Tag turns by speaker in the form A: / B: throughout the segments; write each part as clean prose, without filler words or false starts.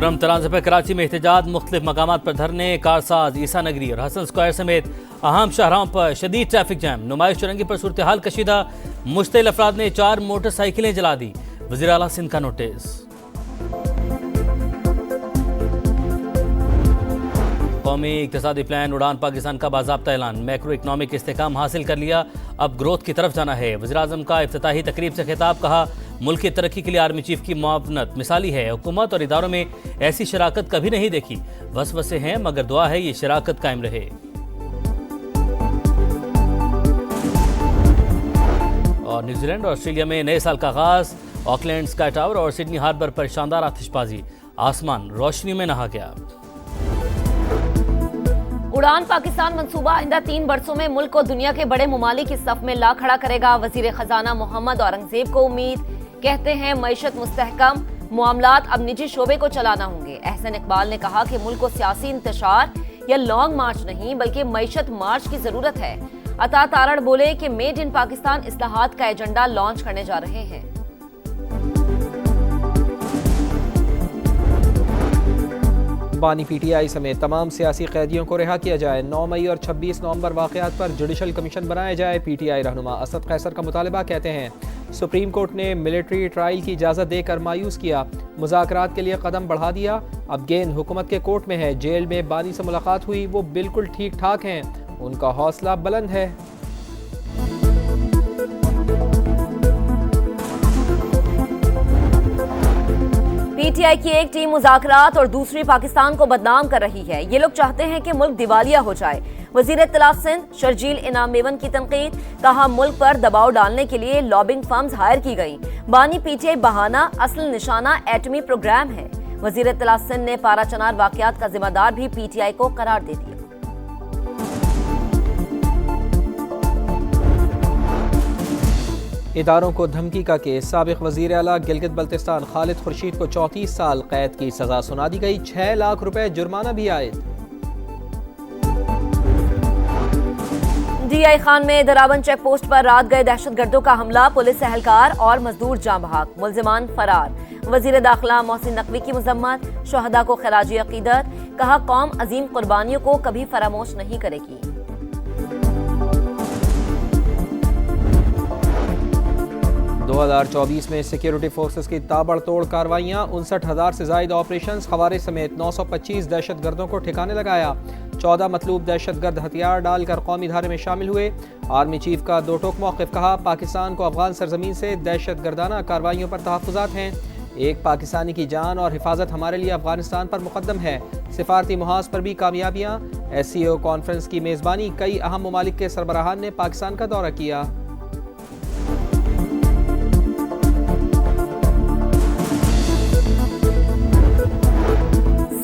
A: खुर्रम तराज़े पर कराची में एहतजाज, मुख्तलिफ मकामात पर धरने, कारसाज, ईसा नगरी और हसन स्क्वायर समेत अहम शाहराहों पर शदीद ट्रैफिक जैम। नुमाइश चुरंगी पर सूरत हाल कशीदा, मुश्तिल अफराद ने 4 मोटरसाइकिलें जला दी। वज़ीर आला सिंध का नोटिस। कौमी इक़्तिसादी प्लान उड़ान पाकिस्तान का बाज़ाब्ता ऐलान, मैक्रो इकनॉमिक इस्तेहकाम हासिल कर लिया, अब ग्रोथ की तरफ जाना है। वज़ीर आज़म का इफ्तिताही तकरीब से खिताब, कहा मुल्क की तरक्की के लिए आर्मी चीफ की मुआवनत मिसाली है। हुकूमत और इदारों में ऐसी शराकत कभी नहीं देखी, वसवसे हैं मगर दुआ है ये शराकत कायम रहे। और न्यूजीलैंड और ऑस्ट्रेलिया में नए साल का आगाज, ऑकलैंड स्काई टावर और सिडनी हार्बर पर शानदार आतिशबाजी, आसमान रोशनी में नहा गया।
B: उड़ान पाकिस्तान मंसूबा आइंदा 3 बरसों में मुल्क को दुनिया के बड़े ममालिक की सफ में ला खड़ा करेगा। वजीर खजाना मोहम्मद औरंगजेब को उम्मीद, कहते हैं मईशत मुस्तहकम, मामलात अब निजी शोबे को चलाना होंगे। एहसन इकबाल ने कहा कि मुल्क को सियासी इंतशार या लॉन्ग मार्च नहीं बल्कि मईशत मार्च की जरूरत है। अता तारड़ बोले कि मेड इन पाकिस्तान इस्लाहात का एजेंडा लॉन्च करने जा रहे हैं।
C: बानी पीटीआई समेत तमाम सियासी कैदियों को रिहा किया जाए। 9 मई और 26 नवंबर वाक़यात पर जुडिशल कमीशन बनाया जाए। पीटीआई रहनुमा असद कैसर का मुतालबा, कहते हैं सुप्रीम कोर्ट ने मिलिट्री ट्रायल की इजाज़त देकर मायूस किया, मुज़ाकरात के लिए कदम बढ़ा दिया। अब गेंद हुकूमत के कोर्ट में है। जेल में बानी से मुलाकात हुई, वो बिल्कुल ठीक ठाक हैं, उनका हौसला बुलंद है।
B: पीटीआई की एक टीम मुज़ाकरात और दूसरी पाकिस्तान को बदनाम कर रही है। ये लोग चाहते हैं कि मुल्क दिवालिया हो जाए। वजीर इत्तलाफ सिंध शर्जील इनाम मेवन की तनकीद, कहा मुल्क पर दबाव डालने के लिए लॉबिंग फर्म्स हायर की गई। बानी पीटीआई बहाना, असल निशाना एटमी प्रोग्राम है। वजीर इत्तलाफ सिंध ने पारा चनार वाकयात का जिम्मेदार भी पीटीआई को करार दे दिया।
C: इदारों को धमकी का केस, साबिक वजीर आला गिलगित बल्तिस्तान खालिद खुर्शीद को 34 साल कैद की सजा सुना दी गई। 6 लाख रुपए जुर्माना भी आयद।
B: डीआई खान में दरावन चेक पोस्ट पर रात गए दहशतगर्दों का हमला, पुलिस एहलकार और मजदूर जाँ बहक, मुल्जिमान फरार। वजीर दाखिला मोहसिन नकवी की मजम्मत, शहदा को खराजी अकीदत, कहा कौम अजीम कुर्बानियों को कभी फरामोश नहीं करेगी।
C: 2024 में सिक्योरिटी फोर्सेस की ताबड़तोड़ कार्रवाइयाँ, 59,000 से ज्यादा ऑपरेशन, खवारे समेत 925 दहशतगर्दों को ठिकाने लगाया। 14 मतलूब दहशतगर्द हथियार डालकर कौमी धारे में शामिल हुए। आर्मी चीफ का दो टोक मौक़िफ़, कहा पाकिस्तान को अफगान सरजमीन से दहशतगर्दाना कार्रवाइयों पर तहफ़्फ़ुज़ात हैं। एक पाकिस्तानी की जान और हिफाजत हमारे लिए अफगानिस्तान पर मुक़द्दम है। सिफारती मुहाज पर भी कामयाबियाँ। SCO कॉन्फ्रेंस की मेज़बानी, कई अहम ममालिक के सरबराहान ने पाकिस्तान का दौरा किया।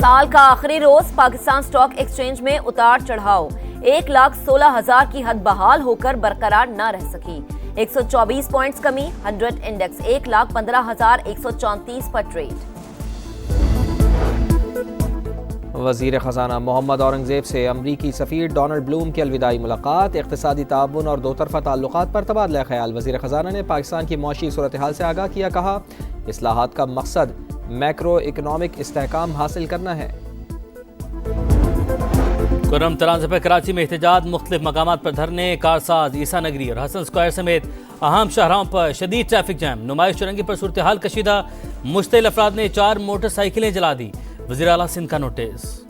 B: साल का आखिरी रोज पाकिस्तान स्टॉक एक्सचेंज में उतार चढ़ाव, 1,16,000 की हद बहाल होकर बरकरार न रह सकी। 124 पॉइंट्स कमी, 100 इंडेक्स 1,15,134 पर ट्रेड।
C: वजीर खजाना मोहम्मद औरंगजेब से अमरीकी सफीर डोनाल्ड ब्लूम की अलविदाई मुलाकात, इक़्तिसादी ताउन और दो तरफ़ा ताल्लुकात पर तबादला ख्याल। वजीर खजाना ने पाकिस्तान की मौशी सूरत हाल से आगाह किया, कहा इस्लाहात का मकसद मैक्रो इकनॉमिक इस्तेहकाम हासिल करना है।
A: खुर्रम तराज़े पर कराची में एहतजाज, मुख्तलिफ मकामात पर धरने, कारसाज, ईसा नगरी और हसन स्क्वायर समेत अहम शाहराहों पर शदीद ट्रैफिक जैम। नुमाइश चुरंगी पर सूरत हाल कशीदा, मुश्तिल अफराद ने 4 मोटरसाइकिलें जला दी। वज़ीर आला सिंध का नोटिस।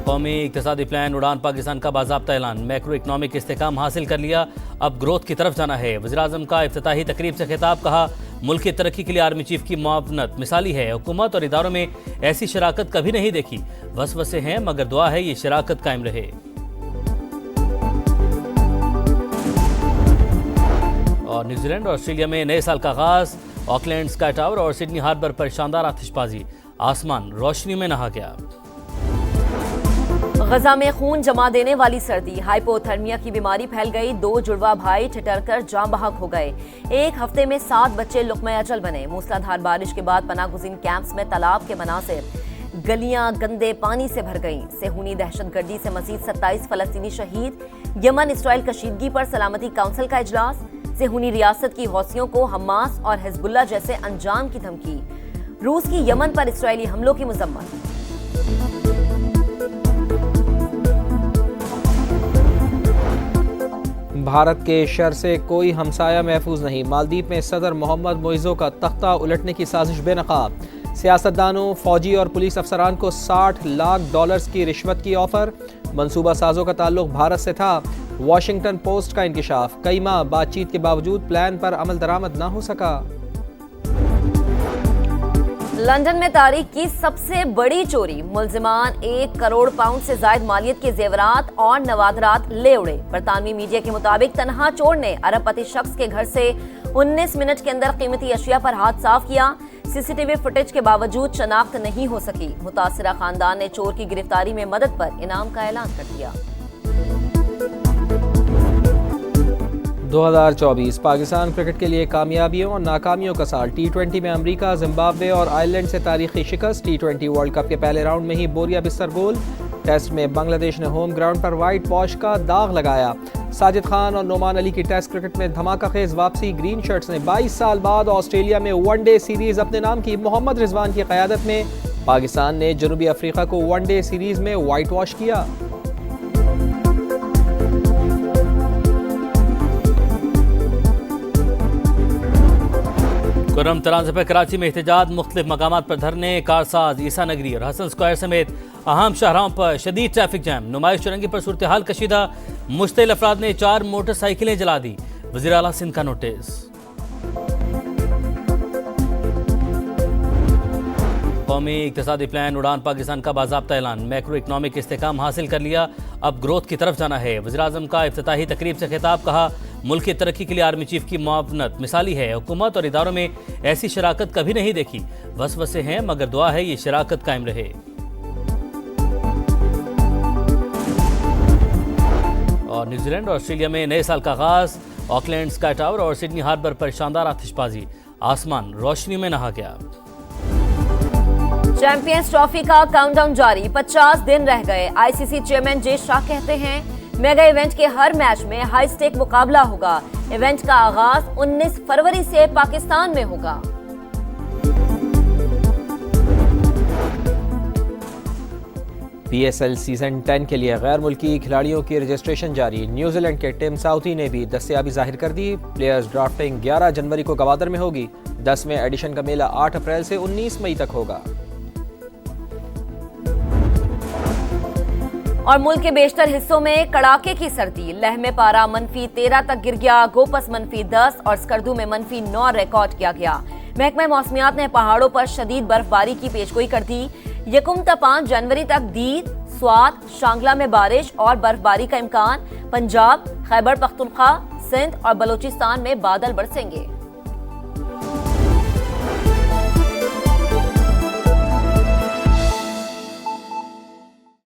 A: कौमी इक़्तिसादी प्लान उड़ान पाकिस्तान का बाज़ाब्ता ऐलान, मैक्रो इकनॉमिक इस्तेहकाम हासिल कर लिया, अब ग्रोथ की तरफ जाना है। वज़ीर आज़म का इफ्तिताही तकरीब से खिताब, कहा मुल्क की तरक्की के लिए आर्मी चीफ की मुआवनत मिसाली है। हुकूमत और इदारों में ऐसी शराकत कभी नहीं देखी, वसवसे हैं मगर दुआ है ये शराकत कायम रहे। और न्यूजीलैंड और ऑस्ट्रेलिया में नए साल का आगाज, ऑकलैंड स्काई टावर और सिडनी हार्बर पर शानदार आतिशबाजी, आसमान रोशनी में नहा गया।
B: गजा में खून जमा देने वाली सर्दी, हाइपोथर्मिया की बीमारी फैल गई। 2 जुड़वा भाई ठिठुरकर जाँ बहक हो गए। एक हफ्ते में 7 बच्चे लुक़्मा अजल बने। मूसलाधार बारिश के बाद पनागुज़ीन कैंप्स में तालाब के मनासिर, गलियां गंदे पानी से भर गईं। सेहूनी दहशतगर्दी से मजीद 27 फलस्तीनी शहीद। यमन इसराइल कशीदगी पर सलामती काउंसिल का इजलास। सेहूनी रियासत की हौसियों को हमास और हिजबुल्लाह जैसे अंजाम की धमकी। रूस की यमन पर इस्राएली हमलों की मजम्मत।
C: भारत के शर से कोई हमसाया महफूज नहीं, मालदीव में सदर मोहम्मद मोइज़ो का तख्ता उलटने की साजिश बेनकाब। सियासतदानों, फौजी और पुलिस अफसरान को $60 लाख की रिश्वत की ऑफर। मंसूबा साजों का ताल्लुक भारत से था। वॉशिंगटन पोस्ट का इंकिशाफ, कई माह बातचीत के बावजूद प्लान पर अमल दरामद ना हो सका।
B: लंदन में तारीख की सबसे बड़ी चोरी, मुल्जिमान 1 करोड़ पाउंड से ज्यादा मालियत के जेवरात और नवादरात ले उड़े। बरतानवी मीडिया के मुताबिक तनहा चोर ने अरबपति शख्स के घर से 19 मिनट के अंदर कीमती अशिया पर हाथ साफ किया। सीसीटीवी फुटेज के बावजूद शनाख्त नहीं हो सकी। मुतासिरा खानदान ने चोर की गिरफ्तारी में मदद पर इनाम का ऐलान कर दिया।
C: 2024 पाकिस्तान क्रिकेट के लिए कामयाबियों और नाकामियों का साल। T20 में अमेरिका, जिम्बाब्वे और आयरलैंड से तारीखी शिकस्त। T20 वर्ल्ड कप के पहले राउंड में ही बोरिया बिस्तर गोल। टेस्ट में बांग्लादेश ने होम ग्राउंड पर वाइट वॉश का दाग लगाया। साजिद खान और नोमान अली की टेस्ट क्रिकेट में धमाका खेज वापसी। ग्रीन शर्ट्स ने 22 साल बाद ऑस्ट्रेलिया में वनडे सीरीज अपने नाम की। मोहम्मद रिजवान की क़यादत में पाकिस्तान ने जनूबी अफ्रीका को वनडे सीरीज में वाइट वॉश किया।
A: खुर्रम तराज़े पर कराची में एहतजाज, मुख्तलिफ मकामात पर धरने, कारसाज, ईसा नगरी और हसन स्क्वायर समेत अहम शाहराहों पर शदीद ट्रैफिक जैम। नुमाइश चुरंगी पर सूरत हाल कशीदा, मुश्तिल अफराद ने 4 मोटरसाइकिलें जला दी। वज़ीर आला सिंध का नोटिस। कौमी इक्तिसादी प्लान उड़ान पाकिस्तान का बाज़ाब्ता ऐलान, मैक्रो इकनॉमिक इस्तेहकाम हासिल कर लिया, अब ग्रोथ की तरफ जाना है। वज़ीर आज़म का इफ्तिताही तकरीब से खिताब, कहा मुल्क की तरक्की के लिए आर्मी चीफ की मुआवनत मिसाली है। हुकूमत और इदारों में ऐसी शराकत कभी नहीं देखी। वसवसे हैं मगर दुआ है ये शराकत कायम रहे। और न्यूजीलैंड और ऑस्ट्रेलिया में नए साल का आगाज, ऑकलैंड स्काई टावर और सिडनी हार्बर पर शानदार आतिशबाजी, आसमान रोशनी में नहा गया।
B: चैंपियंस ट्रॉफी का काउंटडाउन जारी, 50 दिन रह गए। आईसीसी चेयरमैन जे शाह कहते हैं मेगा इवेंट के हर मैच में हाई स्टेक मुकाबला होगा। इवेंट का आगाज 19 फरवरी से पाकिस्तान में होगा।
C: PSL सीजन 10 के लिए गैर मुल्की खिलाड़ियों की रजिस्ट्रेशन जारी। न्यूजीलैंड के टिम साउथी ने भी दस्तयाबी जाहिर कर दी। प्लेयर्स ड्राफ्टिंग 11 जनवरी को गवादर में होगी। 10वें एडिशन का मेला 8 अप्रैल से 19 मई तक होगा।
B: और मुल्क के बेशतर हिस्सों में कड़ाके की सर्दी, लह में पारा -13 तक गिर गया। गोपस -10 और स्कर्दू में -9 रिकॉर्ड किया गया। महकमा मौसमियात ने पहाड़ों पर शदीद बर्फबारी की पेशगोई कर दी। 1 से 5 जनवरी तक दीद, स्वात, शांगला में बारिश और बर्फबारी का इम्कान। पंजाब, खैबर पख्तूनख्वा, सिंध और बलोचिस्तान में बादल बरसेंगे।